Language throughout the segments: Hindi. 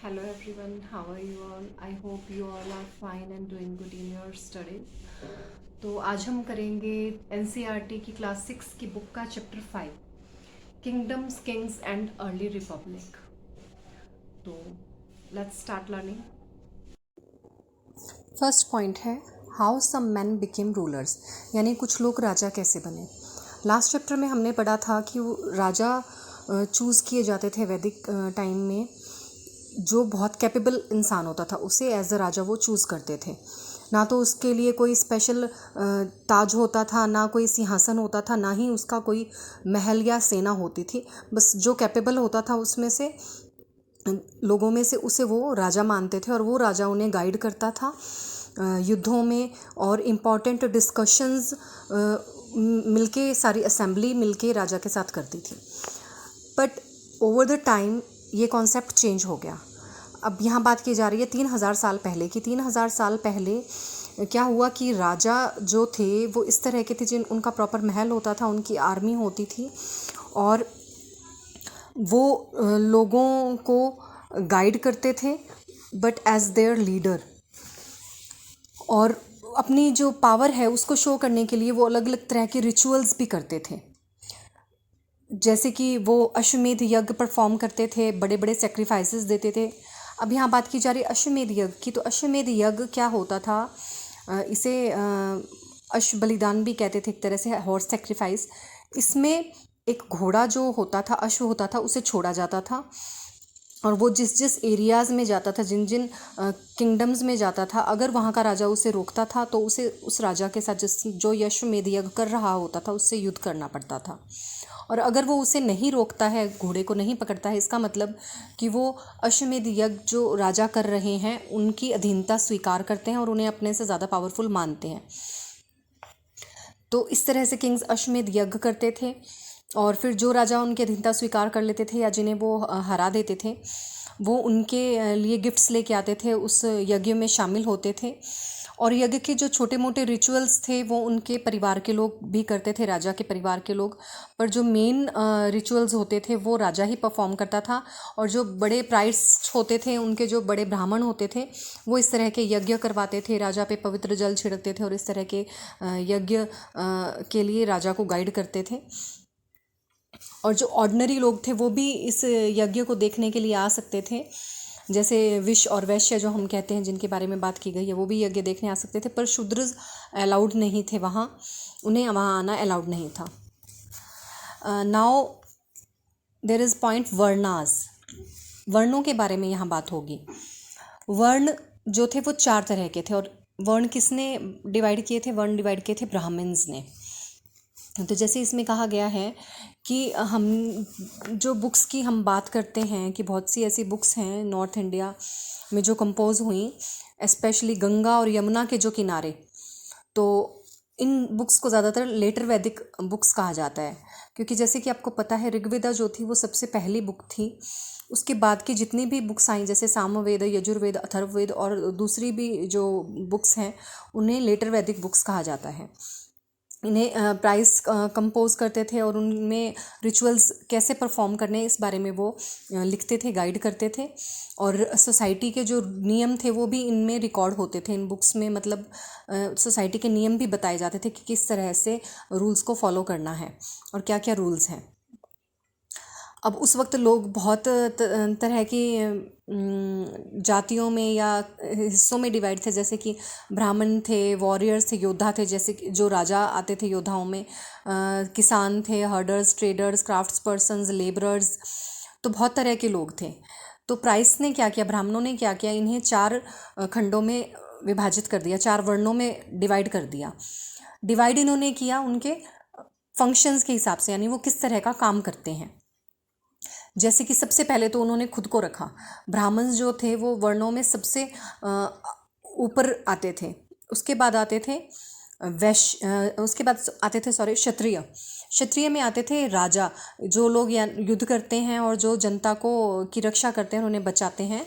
Hello everyone, how are you all? I hope you all are fine and doing good in your studies. तो आज हम करेंगे एनसीईआरटी की क्लास 6 की बुक का chapter 5 kingdoms kings and early republic. तो let's start learning. First point है how some man became rulers, यानी कुछ लोग राजा कैसे बने। लास्ट चैप्टर में हमने पढ़ा था कि राजा चूज़ किए जाते थे वैदिक टाइम में। जो बहुत कैपेबल इंसान होता था उसे एज अ राजा वो चूज़ करते थे। ना तो उसके लिए कोई स्पेशल ताज होता था, ना कोई सिंहासन होता था, ना ही उसका कोई महल या सेना होती थी। बस जो कैपेबल होता था उसमें से लोगों में से उसे वो राजा मानते थे और वो राजा उन्हें गाइड करता था युद्धों में। और इम्पॉर्टेंट डिस्कशंस मिलके, सारी असेंबली मिलके राजा के साथ करती थी। बट ओवर द टाइम ये कॉन्सेप्ट चेंज हो गया। अब यहाँ बात की जा रही है 3000 साल पहले की। 3000 साल पहले क्या हुआ कि राजा जो थे वो इस तरह के थे जिन उनका प्रॉपर महल होता था, उनकी आर्मी होती थी और वो लोगों को गाइड करते थे बट एज देयर लीडर। और अपनी जो पावर है उसको शो करने के लिए वो अलग अलग तरह के रिचुअल्स भी करते थे। जैसे कि वो अश्वमेध यज्ञ परफॉर्म करते थे, बड़े बड़े सेक्रीफाइसेस देते थे। अब यहाँ बात की जा रही है अश्वमेध यज्ञ की। तो अश्वमेध यज्ञ क्या होता था, इसे अश्व बलिदान भी कहते थे, एक तरह से हॉर्स सेक्रीफाइस। इसमें एक घोड़ा जो होता था, अश्व होता था, उसे छोड़ा जाता था और वो जिस जिस एरियाज़ में जाता था, जिन जिन किंगडम्स में जाता था, अगर वहाँ का राजा उसे रोकता था तो उसे उस राजा के साथ जो अश्वमेध यज्ञ कर रहा होता था उससे युद्ध करना पड़ता था। और अगर वो उसे नहीं रोकता है, घोड़े को नहीं पकड़ता है, इसका मतलब कि वो अश्वमेध यज्ञ जो राजा कर रहे हैं उनकी अधीनता स्वीकार करते हैं और उन्हें अपने से ज़्यादा पावरफुल मानते हैं। तो इस तरह से किंग्स अश्वमेध यज्ञ करते थे और फिर जो राजा उनकी अधीनता स्वीकार कर लेते थे या जिन्हें वो हरा देते थे, वो उनके लिए गिफ्ट्स लेके आते थे, उस यज्ञ में शामिल होते थे। और यज्ञ के जो छोटे मोटे रिचुअल्स थे वो उनके परिवार के लोग भी करते थे, राजा के परिवार के लोग। पर जो मेन रिचुअल्स होते थे वो राजा ही परफॉर्म करता था। और जो बड़े प्राइड्स होते थे, उनके जो बड़े ब्राह्मण होते थे, वो इस तरह के यज्ञ करवाते थे, राजा पे पवित्र जल छिड़कते थे और इस तरह के यज्ञ के लिए राजा को गाइड करते थे। और जो ऑर्डिनरी लोग थे वो भी इस यज्ञ को देखने के लिए आ सकते थे। जैसे विश और वैश्य जो हम कहते हैं, जिनके बारे में बात की गई है, वो भी यज्ञ देखने आ सकते थे। पर शूद्र अलाउड नहीं थे वहाँ, उन्हें वहाँ आना अलाउड नहीं था। Now there is point varnas. वर्णों के बारे में यहाँ बात होगी। वर्ण जो थे वो 4 तरह के थे। और वर्ण किसने डिवाइड किए थे? वर्ण डिवाइड किए थे ब्राह्मण्स ने। तो जैसे इसमें कहा गया है कि हम जो बुक्स की हम बात करते हैं कि बहुत सी ऐसी बुक्स हैं नॉर्थ इंडिया में जो कंपोज हुई, स्पेशली गंगा और यमुना के जो किनारे। तो इन बुक्स को ज़्यादातर लेटर वैदिक बुक्स कहा जाता है, क्योंकि जैसे कि आपको पता है ऋग्वेदा जो थी वो सबसे पहली बुक थी। उसके बाद की जितनी भी बुक्स आई, जैसे सामवेद, यजुर्वेद, अथर्ववेद और दूसरी भी जो बुक्स हैं, उन्हें लेटर वैदिक बुक्स कहा जाता है। इन्हें प्राइस कंपोज करते थे और उनमें रिचुअल्स कैसे परफॉर्म करने इस बारे में वो लिखते थे, गाइड करते थे। और सोसाइटी के जो नियम थे वो भी इनमें रिकॉर्ड होते थे, इन बुक्स में। मतलब सोसाइटी के नियम भी बताए जाते थे कि किस तरह से रूल्स को फॉलो करना है और क्या क्या रूल्स हैं। अब उस वक्त लोग बहुत तरह की जातियों में या हिस्सों में डिवाइड थे। जैसे कि ब्राह्मण थे, वॉरियर्स थे, योद्धा थे, जैसे कि जो राजा आते थे योद्धाओं में, किसान थे, herders, traders, crafts persons, labourers. तो बहुत तरह के लोग थे। तो प्राइस ने क्या किया, ब्राह्मणों ने क्या किया, इन्हें 4 खंडों में विभाजित कर दिया, 4 वर्णों में डिवाइड कर दिया। डिवाइड इन्होंने किया उनके फंक्शंस के हिसाब से, यानी वो किस तरह का काम करते हैं। जैसे कि सबसे पहले तो उन्होंने खुद को रखा। ब्राह्मण जो थे वो वर्णों में सबसे ऊपर आते थे। उसके बाद आते थे उसके बाद आते थे क्षत्रिय। क्षत्रिय में आते थे राजा, जो लोग युद्ध करते हैं और जो जनता को की रक्षा करते हैं, उन्हें बचाते हैं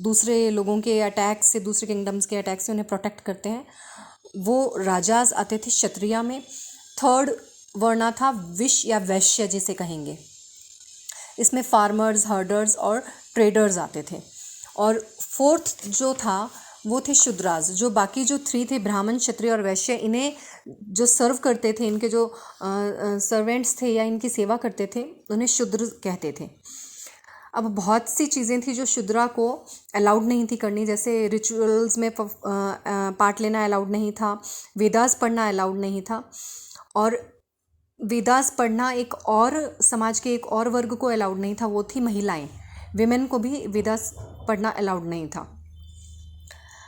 दूसरे लोगों के अटैक से, दूसरे किंगडम्स के अटैक से उन्हें प्रोटेक्ट करते हैं। वो राजाज आते थे क्षत्रिय में। थर्ड वर्णा था विश या वैश्य जिसे कहेंगे। इसमें फार्मर्स, हर्डर्स और ट्रेडर्स आते थे। और फोर्थ जो था वो थे शूद्रास, जो बाकी जो थ्री थे ब्राह्मण, क्षत्रिय और वैश्य, इन्हें जो सर्व करते थे, इनके जो सर्वेंट्स थे या इनकी सेवा करते थे, उन्हें शूद्र कहते थे। अब बहुत सी चीज़ें थी जो शूद्रा को अलाउड नहीं थी करनी, जैसे रिचुअल्स में पार्ट लेना अलाउड नहीं था, वेदास पढ़ना अलाउड नहीं था, और वेदास पढ़ना एक और समाज के एक और वर्ग को अलाउड नहीं था, वो थी महिलाएं। विमेन को भी वेदास पढ़ना अलाउड नहीं था।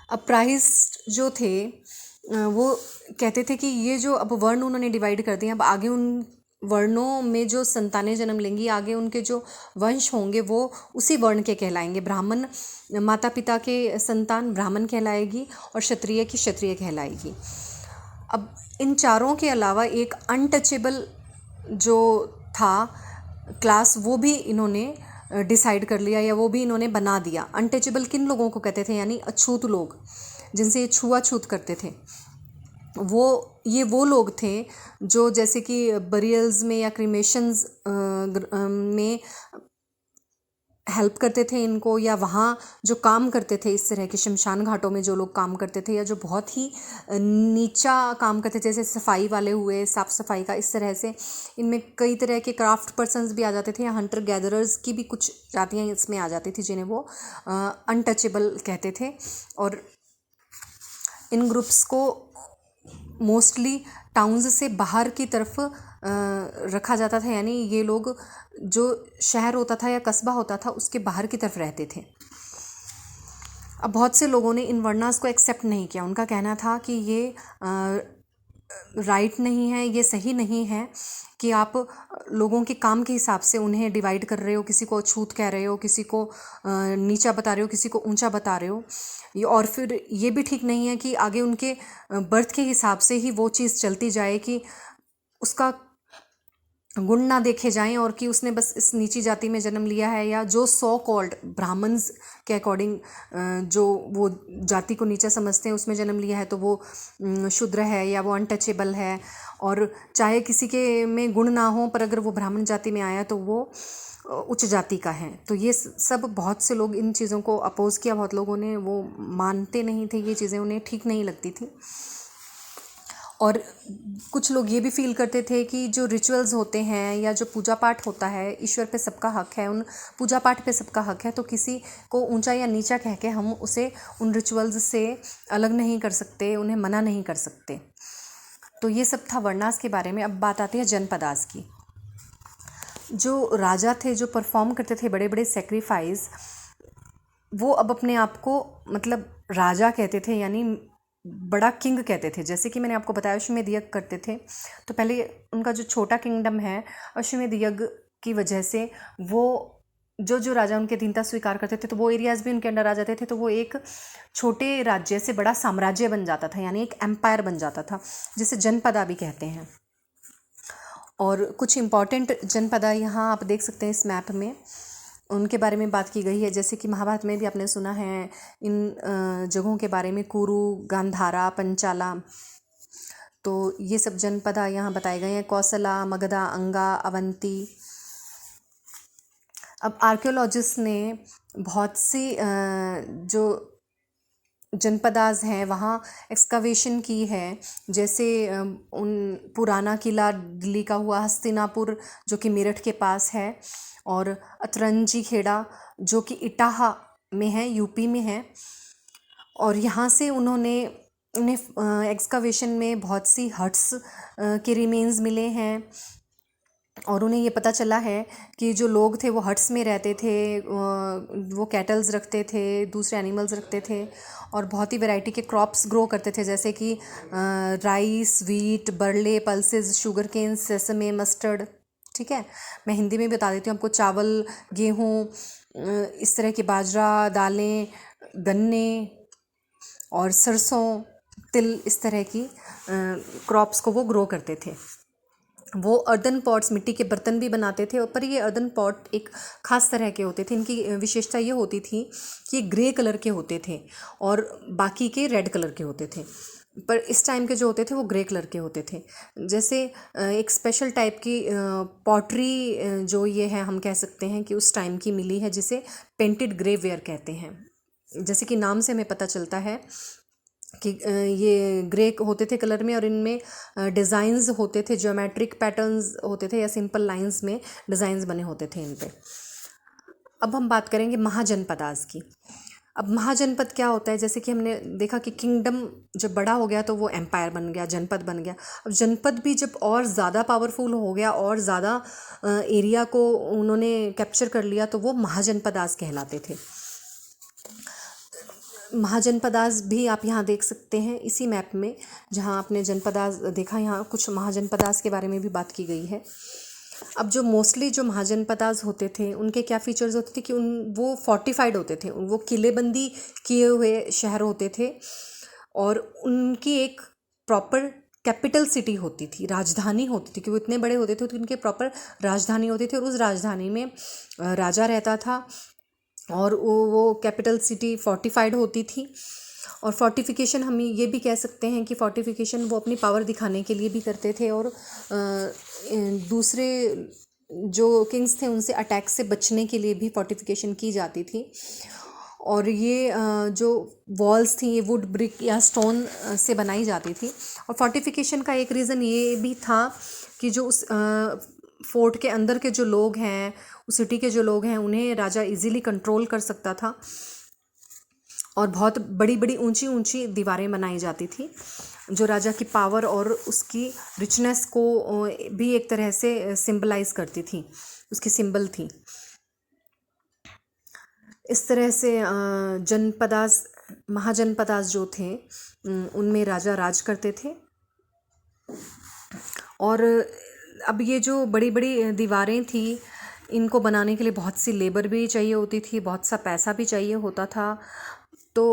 अब प्राइस्ट जो थे वो कहते थे कि ये जो अब वर्ण उन्होंने डिवाइड कर दिए, अब आगे उन वर्णों में जो संतानें जन्म लेंगी, आगे उनके जो वंश होंगे वो उसी वर्ण के कहलाएंगे। ब्राह्मण माता पिता के संतान ब्राह्मण कहलाएगी और क्षत्रिय की क्षत्रिय कहलाएगी। अब इन चारों के अलावा एक अनटचेबल जो था क्लास, वो भी इन्होंने डिसाइड कर लिया, या वो भी इन्होंने बना दिया। अनटचेबल किन लोगों को कहते थे, यानी अछूत लोग, जिनसे ये छुआछूत करते थे। वो लोग थे जो जैसे कि बरियल्स में या क्रीमेशंस में हेल्प करते थे इनको, या वहाँ जो काम करते थे इस तरह के शमशान घाटों में जो लोग काम करते थे, या जो बहुत ही नीचा काम करते थे, जैसे सफाई वाले हुए, साफ़ सफाई का, इस तरह से इनमें कई तरह के क्राफ्ट पर्सन्स भी आ जाते थे, या हंटर गैदरर्स की भी कुछ जातियाँ इसमें आ जाती थी, जिन्हें वो अनटचेबल कहते थे। और इन ग्रुप्स को मोस्टली टाउन्स से बाहर की तरफ रखा जाता था, यानी ये लोग जो शहर होता था या कस्बा होता था उसके बाहर की तरफ रहते थे। अब बहुत से लोगों ने इन वर्णास को एक्सेप्ट नहीं किया। उनका कहना था कि ये राइट नहीं है, ये सही नहीं है कि आप लोगों के काम के हिसाब से उन्हें डिवाइड कर रहे हो, किसी को अछूत कह रहे हो, किसी को नीचा बता रहे हो, किसी को ऊंचा बता रहे हो। और फिर ये भी ठीक नहीं है कि आगे उनके बर्थ के हिसाब से ही वो चीज़ चलती जाए, कि उसका गुण ना देखे जाएं, और कि उसने बस इस नीची जाति में जन्म लिया है, या जो सो कॉल्ड ब्राह्मण्स के अकॉर्डिंग जो वो जाति को नीचा समझते हैं उसमें जन्म लिया है, तो वो शूद्र है या वो अनटचेबल है। और चाहे किसी के में गुण ना हो, पर अगर वो ब्राह्मण जाति में आया तो वो उच्च जाति का है। तो ये सब बहुत से लोग इन चीज़ों को अपोज़ किया, बहुत लोगों ने, वो मानते नहीं थे, ये चीज़ें उन्हें ठीक नहीं लगती थी। और कुछ लोग ये भी फील करते थे कि जो रिचुअल्स होते हैं या जो पूजा पाठ होता है, ईश्वर पे सबका हक है, उन पूजा पाठ पे सबका हक है, तो किसी को ऊंचा या नीचा कह के हम उसे उन रिचुअल्स से अलग नहीं कर सकते, उन्हें मना नहीं कर सकते। तो ये सब था वर्णास के बारे में। अब बात आती है जनपदास की। जो राजा थे, जो परफॉर्म करते थे बड़े बड़े सेक्रीफाइस, वो अब अपने आप को मतलब राजा कहते थे, यानी बड़ा किंग कहते थे। जैसे कि मैंने आपको बताया अश्वमेध यज्ञ करते थे, तो पहले उनका जो छोटा किंगडम है, अश्वमेध यज्ञ की वजह से वो जो राजा उनके अधीनता स्वीकार करते थे, तो वो एरियाज़ भी उनके अंडर आ जाते थे, तो वो एक छोटे राज्य से बड़ा साम्राज्य बन जाता था, यानी एक एम्पायर बन जाता था, जिसे जनपदा भी कहते हैं। और कुछ इम्पॉर्टेंट जनपदा यहाँ आप देख सकते हैं इस मैप में, उनके बारे में बात की गई है। जैसे कि महाभारत में भी आपने सुना है इन जगहों के बारे में, कुरु, गांधारा, पंचाला। तो ये सब जनपदा यहाँ बताए गए हैं, कौशला, मगधा, अंगा, अवंती। अब आर्कियोलॉजिस्ट ने बहुत सी जो जनपदाज हैं वहाँ एक्सकवेशन की है, जैसे उन पुराना किला दिल्ली का हुआ, हस्तिनापुर जो कि मेरठ के पास है, और अतरंजी खेड़ा जो कि इटाहा में है, यूपी में है। और यहाँ से उन्हें एक्सकवेशन में बहुत सी हट्स के रिमेन्स मिले हैं, और उन्हें ये पता चला है कि जो लोग थे वो हट्स में रहते थे, वो कैटल्स रखते थे, दूसरे एनिमल्स रखते थे, और बहुत ही वैरायटी के क्रॉप्स ग्रो करते थे, जैसे कि rice, wheat, barley, pulses, sugar cane, sesame, mustard. ठीक है, मैं हिंदी में बता देती हूँ आपको। चावल, गेहूँ, इस तरह की बाजरा, दालें, गन्ने और सरसों, तिल, इस तरह की क्रॉप्स को वो ग्रो करते थे। वो अर्दन पॉट्स, मिट्टी के बर्तन भी बनाते थे, पर ये अर्दन पॉट एक ख़ास तरह के होते थे। इनकी विशेषता ये होती थी कि ये ग्रे कलर के होते थे और बाकी के रेड कलर के होते थे। पर इस टाइम के जो होते थे वो ग्रे कलर के होते थे। जैसे एक स्पेशल टाइप की पॉटरी जो ये है, हम कह सकते हैं कि उस टाइम की मिली है, जिसे पेंटेड ग्रे वेयर कहते हैं। जैसे कि नाम से हमें पता चलता है कि ये ग्रे होते थे कलर में, और इनमें डिज़ाइंस होते थे, ज्योमेट्रिक पैटर्न्स होते थे, या सिंपल लाइंस में डिज़ाइंस बने होते थे इन पे। अब हम बात करेंगे महाजनपदास की। अब महाजनपद क्या होता है? जैसे कि हमने देखा कि किंगडम जब बड़ा हो गया तो वो एम्पायर बन गया, जनपद बन गया। अब जनपद भी जब और ज़्यादा पावरफुल हो गया और ज़्यादा एरिया को उन्होंने कैप्चर कर लिया, तो वो महाजनपदास कहलाते थे। महाजनपदास भी आप यहाँ देख सकते हैं इसी मैप में, जहाँ आपने जनपदास देखा, यहाँ कुछ महाजनपदास के बारे में भी बात की गई है। अब जो मोस्टली जो महाजनपदास होते थे उनके क्या फीचर्स होते थे कि वो फोर्टिफाइड होते थे, वो किलेबंदी किए हुए शहर होते थे, और उनकी एक प्रॉपर कैपिटल सिटी होती थी, राजधानी होती थी, कि वो इतने बड़े होते थे तो उनके प्रॉपर राजधानी होती थी, और उस राजधानी में राजा रहता था, और वो कैपिटल सिटी फोर्टिफाइड होती थी। और फोर्टिफिकेशन हम ये भी कह सकते हैं कि फोर्टिफिकेशन वो अपनी पावर दिखाने के लिए भी करते थे, और दूसरे जो किंग्स थे उनसे अटैक से बचने के लिए भी फोर्टिफिकेशन की जाती थी। और ये जो वॉल्स थी ये वुड, ब्रिक या स्टोन से बनाई जाती थी। और फोर्टिफिकेशन का एक रीज़न ये भी था कि जो उस फोर्ट के अंदर के जो लोग हैं, उस सिटी के जो लोग हैं, उन्हें राजा इजीली कंट्रोल कर सकता था, और बहुत बड़ी बड़ी ऊंची ऊंची दीवारें बनाई जाती थी, जो राजा की पावर और उसकी रिचनेस को भी एक तरह से सिंबलाइज करती थी, उसकी सिंबल थी। इस तरह से जनपदास, महाजनपदास जो थे उनमें राजा राज करते थे। और अब ये जो बड़ी बड़ी दीवारें थी, इनको बनाने के लिए बहुत सी लेबर भी चाहिए होती थी, बहुत सा पैसा भी चाहिए होता था। तो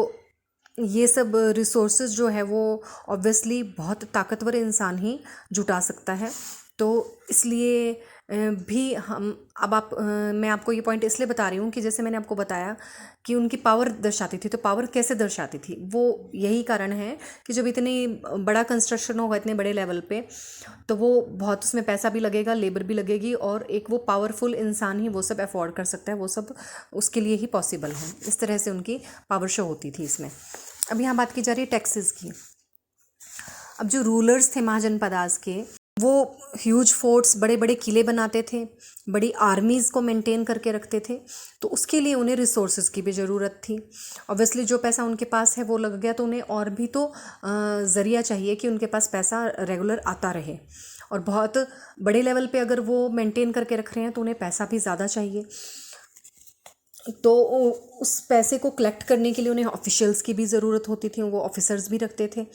ये सब रिसोर्सेज जो है वो ऑब्वियसली बहुत ताकतवर इंसान ही जुटा सकता है। तो इसलिए भी हम मैं आपको ये पॉइंट इसलिए बता रही हूँ कि जैसे मैंने आपको बताया कि उनकी पावर दर्शाती थी, तो पावर कैसे दर्शाती थी, वो यही कारण है कि जब इतनी बड़ा कंस्ट्रक्शन होगा इतने बड़े लेवल पे, तो वो बहुत उसमें पैसा भी लगेगा, लेबर भी लगेगी, और एक वो पावरफुल इंसान ही वो सब अफोर्ड कर सकता है, वो सब उसके लिए ही पॉसिबल है। इस तरह से उनकी पावर शो होती थी इसमें। अब यहाँ बात की जा रही है टैक्सेस की। अब जो रूलर्स थे महाजनपदास के, वो ह्यूज फोर्ट्स, बड़े बड़े किले बनाते थे, बड़ी आर्मीज़ को मेंटेन करके रखते थे, तो उसके लिए उन्हें रिसोर्सेज की भी ज़रूरत थी। ऑब्वियसली जो पैसा उनके पास है वो लग गया, तो उन्हें और भी तो ज़रिया चाहिए कि उनके पास पैसा रेगुलर आता रहे, और बहुत बड़े लेवल पे अगर वो मेंटेन करके रख रहे हैं तो उन्हें पैसा भी ज़्यादा चाहिए। तो उस पैसे को कलेक्ट करने के लिए उन्हें ऑफिशियल्स की भी ज़रूरत होती थी, वो ऑफिसर्स भी रखते थे,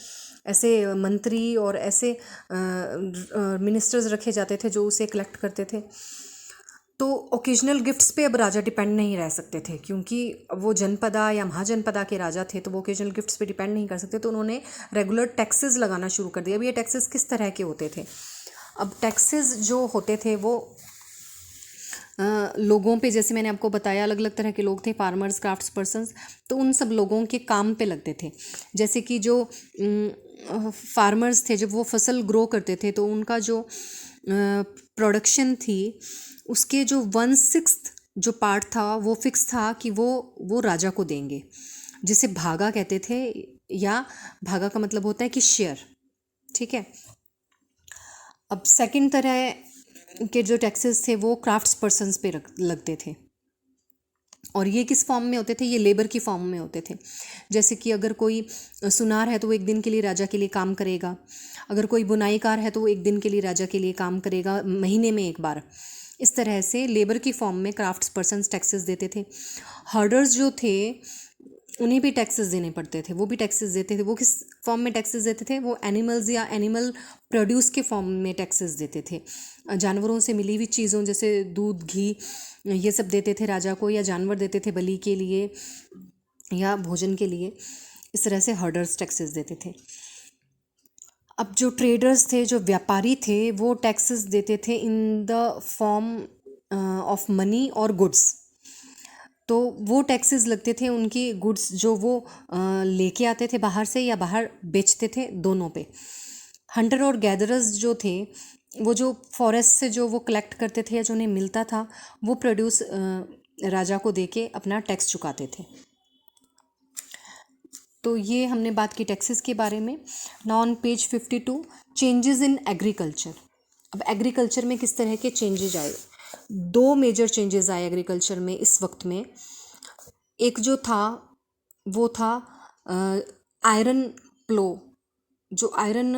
ऐसे मंत्री और ऐसे मिनिस्टर्स रखे जाते थे जो उसे कलेक्ट करते थे। तो ओकेजनल गिफ्ट्स पे अब राजा डिपेंड नहीं रह सकते थे, क्योंकि वो जनपदा या महाजनपदा के राजा थे, तो वो ओकेजनल गिफ्ट्स पे डिपेंड नहीं कर सकते, तो उन्होंने रेगुलर टैक्सेस लगाना शुरू कर दिया। अब ये टैक्सेस किस तरह के होते थे? अब टैक्सेस जो होते थे वो लोगों पे, जैसे मैंने आपको बताया अलग अलग तरह के लोग थे, फार्मर्स, क्राफ्ट्स पर्सन्स, तो उन सब लोगों के काम पे लगते थे। जैसे कि जो फार्मर्स थे, जब वो फसल ग्रो करते थे तो उनका जो प्रोडक्शन थी उसके जो 1/6 जो पार्ट था वो फिक्स था कि वो राजा को देंगे, जिसे भागा कहते थे, या भागा का मतलब होता है कि शेयर। ठीक है। अब सेकंड तरह के जो टैक्सेस थे वो क्राफ्ट्स पर्सन्स पे लगते थे, और ये किस फॉर्म में होते थे? ये लेबर की फॉर्म में होते थे। जैसे कि अगर कोई सुनार है तो वो एक दिन के लिए राजा के लिए काम करेगा, अगर कोई बुनाईकार है तो वो एक दिन के लिए राजा के लिए काम करेगा, महीने में एक बार। इस तरह से लेबर की फॉर्म में क्राफ्ट्स पर्सन्स टैक्सेस देते थे। हर्डर्स जो थे उन्हें भी टैक्सेस देने पड़ते थे, वो भी टैक्सेस देते थे। वो किस फॉर्म में टैक्सेस देते थे? वो एनिमल्स या एनिमल प्रोड्यूस के फॉर्म में टैक्सेस देते थे। जानवरों से मिली हुई चीज़ों जैसे दूध, घी, ये सब देते थे राजा को, या जानवर देते थे बलि के लिए या भोजन के लिए। इस तरह से हर्डर्स टैक्सेस देते थे। अब जो ट्रेडर्स थे, जो व्यापारी थे, वो टैक्सेस देते थे in the form of money और गुड्स। तो वो टैक्सेस लगते थे उनकी गुड्स जो वो लेके आते थे बाहर से या बाहर बेचते थे, दोनों पे। हंटर और गैदरर्स जो थे वो जो फॉरेस्ट से जो वो कलेक्ट करते थे या जो उन्हें मिलता था वो प्रोड्यूस राजा को दे के अपना टैक्स चुकाते थे। तो ये हमने बात की टैक्सेस के बारे में। Now on page 52, changes in agriculture. अब एग्रीकल्चर में किस तरह के चेंजेस आए? दो मेजर चेंजेस आए एग्रीकल्चर में इस वक्त में। एक जो था वो था आयरन प्लो। जो आयरन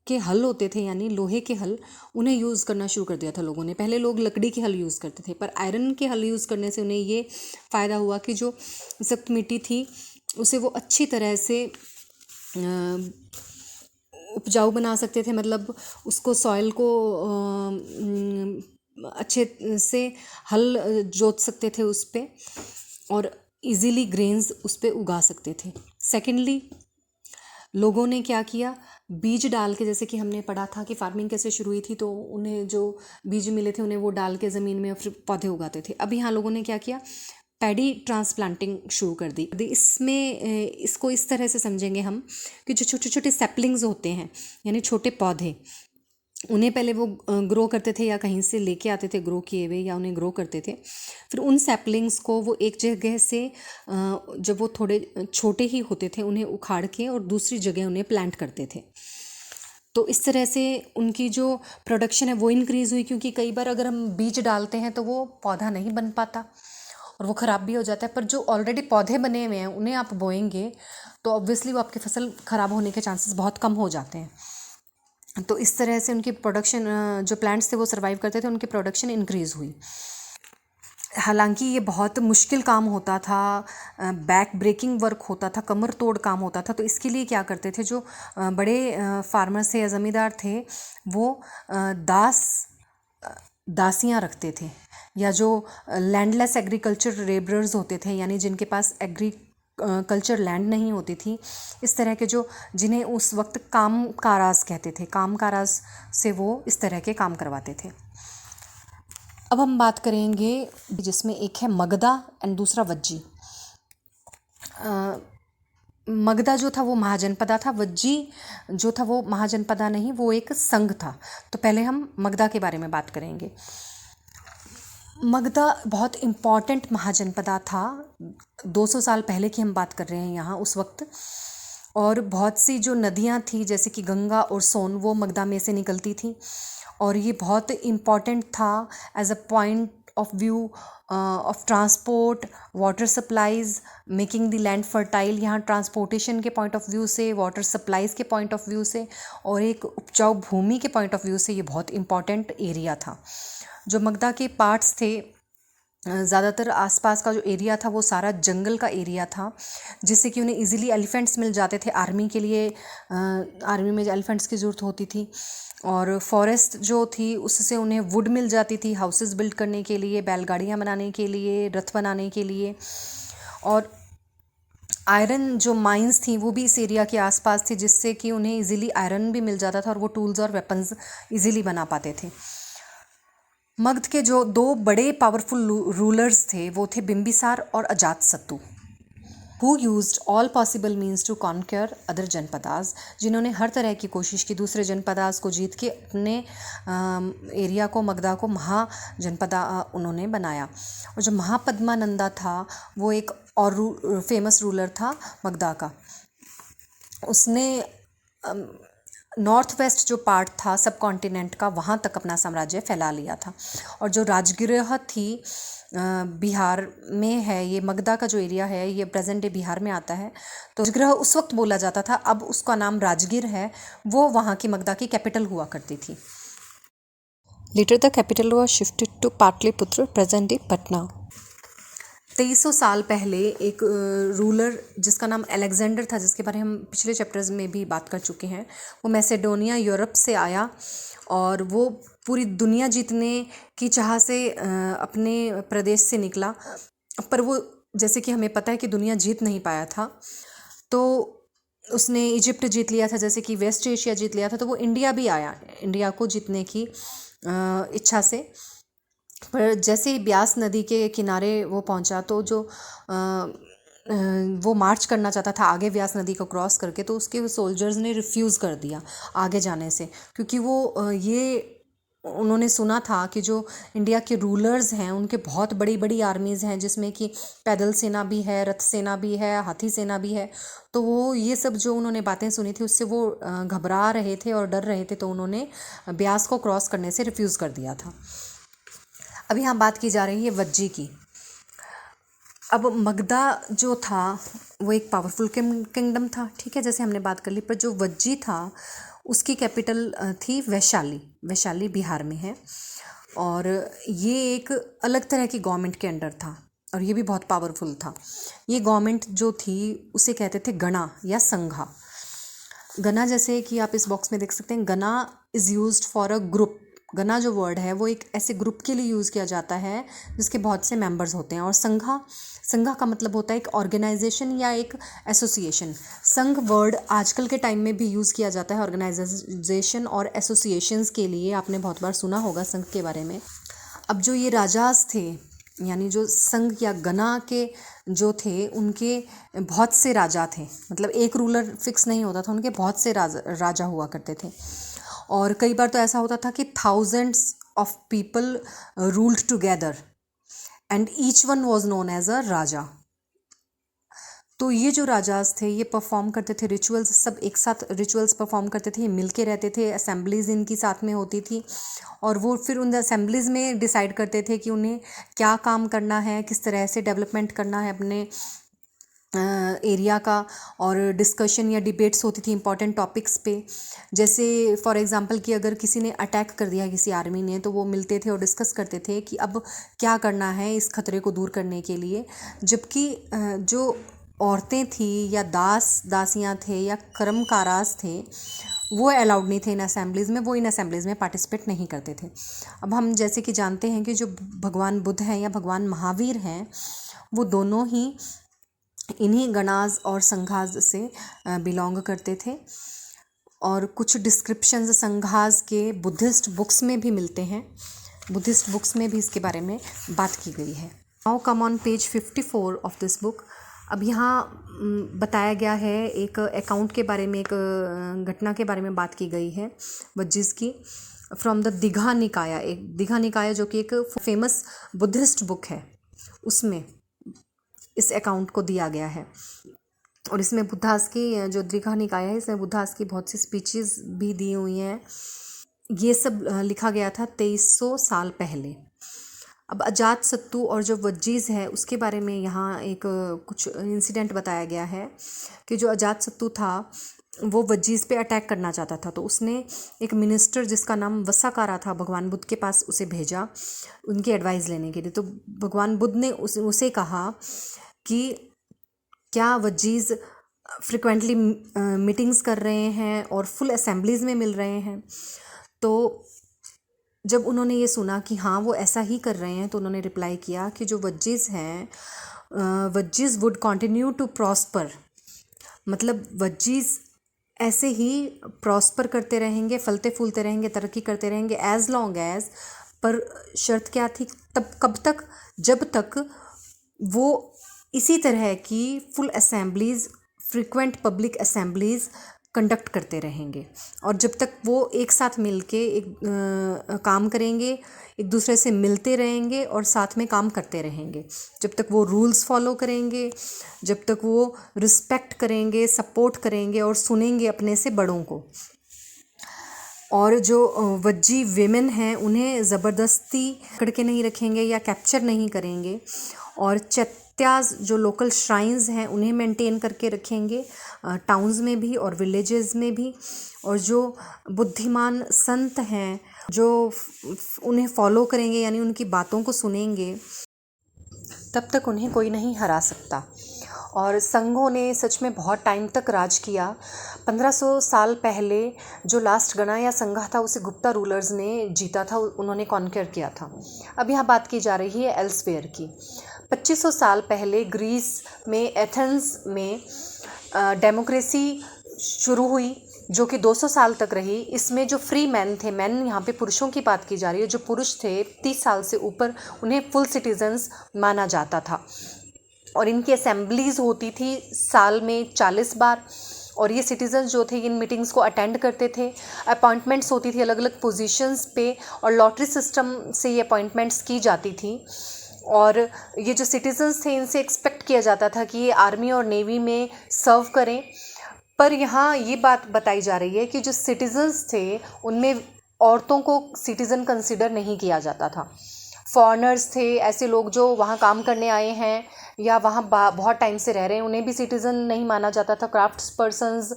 के हल होते थे यानी लोहे के हल, उन्हें यूज़ करना शुरू कर दिया था लोगों ने। पहले लोग लकड़ी के हल यूज़ करते थे, पर आयरन के हल यूज़ करने से उन्हें ये फ़ायदा हुआ कि जो सख्त मिट्टी थी उसे वो अच्छी तरह से उपजाऊ बना सकते थे। मतलब उसको सॉइल को अच्छे से हल जोत सकते थे उस पर, और इजीली ग्रेन्स उस पर उगा सकते थे। सेकेंडली, लोगों ने क्या किया, बीज डाल के, जैसे कि हमने पढ़ा था कि फार्मिंग कैसे शुरू हुई थी, तो उन्हें जो बीज मिले थे उन्हें वो डाल के ज़मीन में फिर पौधे उगाते थे। अभी यहाँ लोगों ने क्या किया, पैडी ट्रांसप्लांटिंग शुरू कर दी। इसमें इसको इस तरह से समझेंगे हम कि जो छोटे छोटे सैपलिंग्स होते हैं यानी छोटे पौधे, उन्हें पहले वो ग्रो करते थे या कहीं से लेके आते थे ग्रो किए हुए, या उन्हें ग्रो करते थे। फिर उन सैपलिंग्स को वो एक जगह से जब वो थोड़े छोटे ही होते थे उन्हें उखाड़ के और दूसरी जगह उन्हें प्लांट करते थे। तो इस तरह से उनकी जो प्रोडक्शन है वो इंक्रीज़ हुई, क्योंकि कई बार अगर हम बीज डालते हैं तो वो पौधा नहीं बन पाता और वो ख़राब भी हो जाता है। पर जो ऑलरेडी पौधे बने हुए हैं उन्हें आप बोएंगे तो ऑब्वियसली वो आपकी फसल ख़राब होने के चांसेस बहुत कम हो जाते हैं। तो इस तरह से उनकी प्रोडक्शन, जो प्लांट्स थे वो सर्वाइव करते थे, उनकी प्रोडक्शन इंक्रीज़ हुई। हालांकि ये बहुत मुश्किल काम होता था, बैक ब्रेकिंग वर्क होता था, कमर तोड़ काम होता था। तो इसके लिए क्या करते थे, जो बड़े फार्मर्स थे या ज़मींदार थे वो दासियाँ रखते थे, या जो लैंडलेस एग्रीकल्चर लेबरर्स होते थे यानी जिनके पास कल्चर लैंड नहीं होती थी, इस तरह के जो जिन्हें उस वक्त काम काराज कहते थे, काम काराज से वो इस तरह के काम करवाते थे। अब हम बात करेंगे जिसमें एक है मगधा एंड दूसरा वज्जी। मगधा जो था वो महाजनपदा था, वज्जी जो था वो महाजनपदा नहीं, वो एक संघ था। तो पहले हम मगधा के बारे में बात करेंगे। मगधा बहुत इम्पॉर्टेंट महाजनपदा था, 200 साल पहले की हम बात कर रहे हैं यहाँ उस वक्त। और बहुत सी जो नदियाँ थी जैसे कि गंगा और सोन वो मगधा में से निकलती थी, और ये बहुत इम्पॉर्टेंट था as a point of view of transport, water supplies, making the land fertile. यहाँ ट्रांसपोर्टेशन के पॉइंट ऑफ व्यू से, वाटर सप्लाईज़ के पॉइंट ऑफ व्यू से और एक उपजाऊ भूमि के पॉइंट ऑफ व्यू से ये बहुत इम्पॉर्टेंट एरिया था। जो मगधा के पार्ट्स थे, ज़्यादातर आसपास का जो एरिया था वो सारा जंगल का एरिया था, जिससे कि उन्हें इजीली एलिफेंट्स मिल जाते थे आर्मी के लिए। आर्मी में एलिफेंट्स की ज़रूरत होती थी, और फॉरेस्ट जो थी उससे उन्हें वुड मिल जाती थी हाउसेस बिल्ड करने के लिए, बैलगाड़ियाँ बनाने के लिए, रथ बनाने के लिए। और आयरन जो माइंस थी वो भी इस एरिया के आसपास थी, जिससे कि उन्हें इजीली आयरन भी मिल जाता था और वो टूल्स और वेपन्स इजीली बना पाते थे। मगध के जो दो बड़े पावरफुल रूलर्स थे वो थे बिंबिसार और Ajatashatru, who used all possible means to conquer other janapadas, जिन्होंने हर तरह की कोशिश की दूसरे जनपदास को जीत के अपने एरिया को, मगधा को महाजनपदा उन्होंने बनाया। और जो महापद्मानंदा था वो एक और फेमस रूलर था मगधा का। उसने नॉर्थ वेस्ट जो पार्ट था सब कॉन्टिनेंट का, वहाँ तक अपना साम्राज्य फैला लिया था। और जो राजगृह थी बिहार में है, ये मगधा का जो एरिया है ये प्रेजेंट डे बिहार में आता है। तो राजगृह उस वक्त बोला जाता था, अब उसका नाम राजगीर है, वो वहाँ की मगधा की कैपिटल हुआ करती थी। Later the capital was shifted to Pataliputra, present day Patna. 2300 साल पहले एक रूलर जिसका नाम अलेक्जेंडर था, जिसके बारे में हम पिछले चैप्टर्स में भी बात कर चुके हैं, वो मैसेडोनिया यूरोप से आया और वो पूरी दुनिया जीतने की चाह से अपने प्रदेश से निकला। पर वो, जैसे कि हमें पता है कि दुनिया जीत नहीं पाया था, तो उसने इजिप्ट जीत लिया था, जैसे कि वेस्ट एशिया जीत लिया था, तो वो इंडिया भी आया इंडिया को जीतने की इच्छा से। पर जैसे ही ब्यास नदी के किनारे वो पहुंचा तो जो वो मार्च करना चाहता था आगे व्यास नदी को क्रॉस करके, तो उसके सोल्जर्स ने रिफ्यूज़ कर दिया आगे जाने से, क्योंकि वो ये उन्होंने सुना था कि जो इंडिया के रूलर्स हैं उनके बहुत बड़ी बड़ी आर्मीज़ हैं, जिसमें कि पैदल सेना भी है, रथ सेना भी है, हाथी सेना भी है। तो वो ये सब जो उन्होंने बातें सुनी थी उससे वो घबरा रहे थे और डर रहे थे, तो उन्होंने ब्यास को क्रॉस करने से रिफ्यूज़ कर दिया था। अब यहाँ बात की जा रही है वज्जी की। अब मगधा जो था वो एक पावरफुल किंगडम था, ठीक है, जैसे हमने बात कर ली। पर जो वज्जी था उसकी कैपिटल थी वैशाली। वैशाली बिहार में है, और ये एक अलग तरह की गवर्नमेंट के अंडर था, और ये भी बहुत पावरफुल था। ये गवर्नमेंट जो थी उसे कहते थे गणा या संघा। गणा, जैसे कि आप इस बॉक्स में देख सकते हैं, गणा is used for a group. गणा जो वर्ड है वो एक ऐसे ग्रुप के लिए यूज़ किया जाता है जिसके बहुत से मेंबर्स होते हैं। और संघा, संघा का मतलब होता है एक ऑर्गेनाइजेशन या एक एसोसिएशन। संघ वर्ड आजकल के टाइम में भी यूज़ किया जाता है ऑर्गेनाइजेशन और एसोसिएशंस के लिए। आपने बहुत बार सुना होगा संघ के बारे में। अब जो ये राजास थे, यानी जो संघ या गणा के जो थे, उनके बहुत से राजा थे, मतलब एक रूलर फिक्स नहीं होता था, उनके बहुत से राजा हुआ करते थे। और कई बार तो ऐसा होता था कि thousands of people ruled together and each one was known as a raja. तो ये जो राजास थे ये परफॉर्म करते थे रिचुअल्स, सब एक साथ रिचुअल्स परफॉर्म करते थे, मिल के रहते थे, असेंबलीज इनकी साथ में होती थी, और वो फिर उन असेंबलीज में डिसाइड करते थे कि उन्हें क्या काम करना है, किस तरह से डेवलपमेंट करना है अपने एरिया का। और डिस्कशन या डिबेट्स होती थी इंपॉर्टेंट टॉपिक्स पे। जैसे फॉर एग्जांपल कि अगर किसी ने अटैक कर दिया किसी आर्मी ने, तो वो मिलते थे और डिस्कस करते थे कि अब क्या करना है इस खतरे को दूर करने के लिए। जबकि जो औरतें थी या दासियाँ थे या कर्मकारास थे, वो अलाउड नहीं थे इन असेंबलीज़ में, वो इन असेंबलीज़ में पार्टिसिपेट नहीं करते थे। अब हम जैसे कि जानते हैं कि जो भगवान बुद्ध हैं या भगवान महावीर हैं, वो दोनों ही इन्हीं गणाज और संघाज से बिलोंग करते थे। और कुछ डिस्क्रिप्शंस संघाज के बुद्धिस्ट बुक्स में भी मिलते हैं, बुद्धिस्ट बुक्स में भी इसके बारे में बात की गई है। Now come on page 54 of this book. अब यहाँ बताया गया है एक अकाउंट के बारे में, एक घटना के बारे में बात की गई है वज्जिस की, फ्रॉम द दीघा निकाया। एक दीघा निकाया जो कि एक फेमस बुद्धिस्ट बुक है, उसमें इस अकाउंट को दिया गया है। और इसमें बुद्धास की, जो दीघा निकाय है, इसमें बुद्धास की बहुत सी स्पीचेस भी दी हुई हैं। ये सब लिखा गया था 2300 साल पहले। अब अजातशत्रु और जो वज्जीज है उसके बारे में यहाँ एक कुछ इंसिडेंट बताया गया है कि जो अजातशत्रु था वो वज्जीज पे अटैक करना चाहता था, तो उसने एक मिनिस्टर जिसका नाम वसाकारा था भगवान बुद्ध के पास उसे भेजा उनकी एडवाइस लेने के लिए। तो भगवान बुद्ध ने उसे कहा कि क्या वज्जीज फ्रिक्वेंटली मीटिंग्स कर रहे हैं और फुल असेंबलीज़ में मिल रहे हैं। तो जब उन्होंने ये सुना कि हाँ वो ऐसा ही कर रहे हैं, तो उन्होंने रिप्लाई किया कि जो वज्जीज हैं, वज्जीज वुड कंटिन्यू टू प्रॉस्पर, मतलब वज्जीज ऐसे ही प्रॉस्पर करते रहेंगे, फलते फूलते रहेंगे, तरक्की करते रहेंगे एज लॉन्ग एज, पर शर्त क्या थी, तब कब तक, जब तक वो इसी तरह की full assemblies, frequent public assemblies conduct करते रहेंगे, और जब तक वो एक साथ मिलके एक काम करेंगे, एक दूसरे से मिलते रहेंगे और साथ में काम करते रहेंगे, जब तक वो रूल्स फॉलो करेंगे, जब तक वो रिस्पेक्ट करेंगे, सपोर्ट करेंगे और सुनेंगे अपने से बड़ों को। और जो वज्जी विमेन हैं उन्हें ज़बरदस्ती पकड़ के नहीं रखेंगे या कैप्चर नहीं करेंगे, और चैत्याज जो लोकल श्राइन्स हैं उन्हें मेंटेन करके रखेंगे, टाउन्स में भी और विलेजेस में भी। और जो बुद्धिमान संत हैं जो उन्हें फॉलो करेंगे, यानी उनकी बातों को सुनेंगे, तब तक उन्हें कोई नहीं हरा सकता। और संघों ने सच में बहुत टाइम तक राज किया। 1500 साल पहले जो लास्ट गणा या संघा था उसे गुप्ता रूलर्स ने जीता था, उन्होंने कॉन्कर किया था। अब यहाँ बात की जा रही है एल्सवेयर की। 2500 साल पहले ग्रीस में, एथेंस में डेमोक्रेसी शुरू हुई, जो कि 200 साल तक रही। इसमें जो फ्री मैन थे, मैन यहाँ पे पुरुषों की बात की जा रही है, जो पुरुष थे 30 साल से ऊपर उन्हें फुल सिटीजन्स माना जाता था। और इनकी असेंबलीज होती थी साल में 40 बार, और ये सिटीजन्स जो थे इन मीटिंग्स को अटेंड करते थे। अपॉइंटमेंट्स होती थी अलग अलग पोजीशंस पे, और लॉटरी सिस्टम से ये अपॉइंटमेंट्स की जाती थी। और ये जो सिटीजन्स थे इनसे एक्सपेक्ट किया जाता था कि ये आर्मी और नेवी में सर्व करें। पर यहाँ ये बात बताई जा रही है कि जो सिटीजन्स थे उनमें औरतों को सिटीज़न कंसिडर नहीं किया जाता था। फॉरेनर्स थे, ऐसे लोग जो वहाँ काम करने आए हैं या वहाँ बहुत टाइम से रह रहे हैं, उन्हें भी सिटीज़न नहीं माना जाता था। क्राफ्ट्स पर्सन्स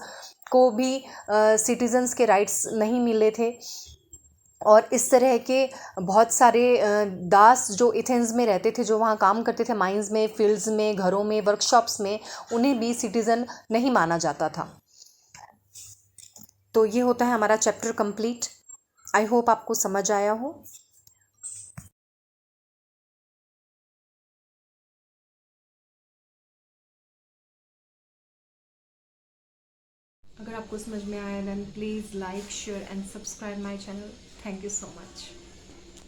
को भी सिटीजन्स के राइट्स नहीं मिले थे। और इस तरह के बहुत सारे दास जो एथेंस में रहते थे, जो वहाँ काम करते थे माइंस में, फील्ड्स में, घरों में, वर्कशॉप्स में, उन्हें भी सिटीज़न नहीं माना जाता था। तो ये होता है हमारा चैप्टर कंप्लीट। आई होप आपको समझ आया हो। अगर आपको समझ में आया then please like, share and subscribe my channel. Thank you so much.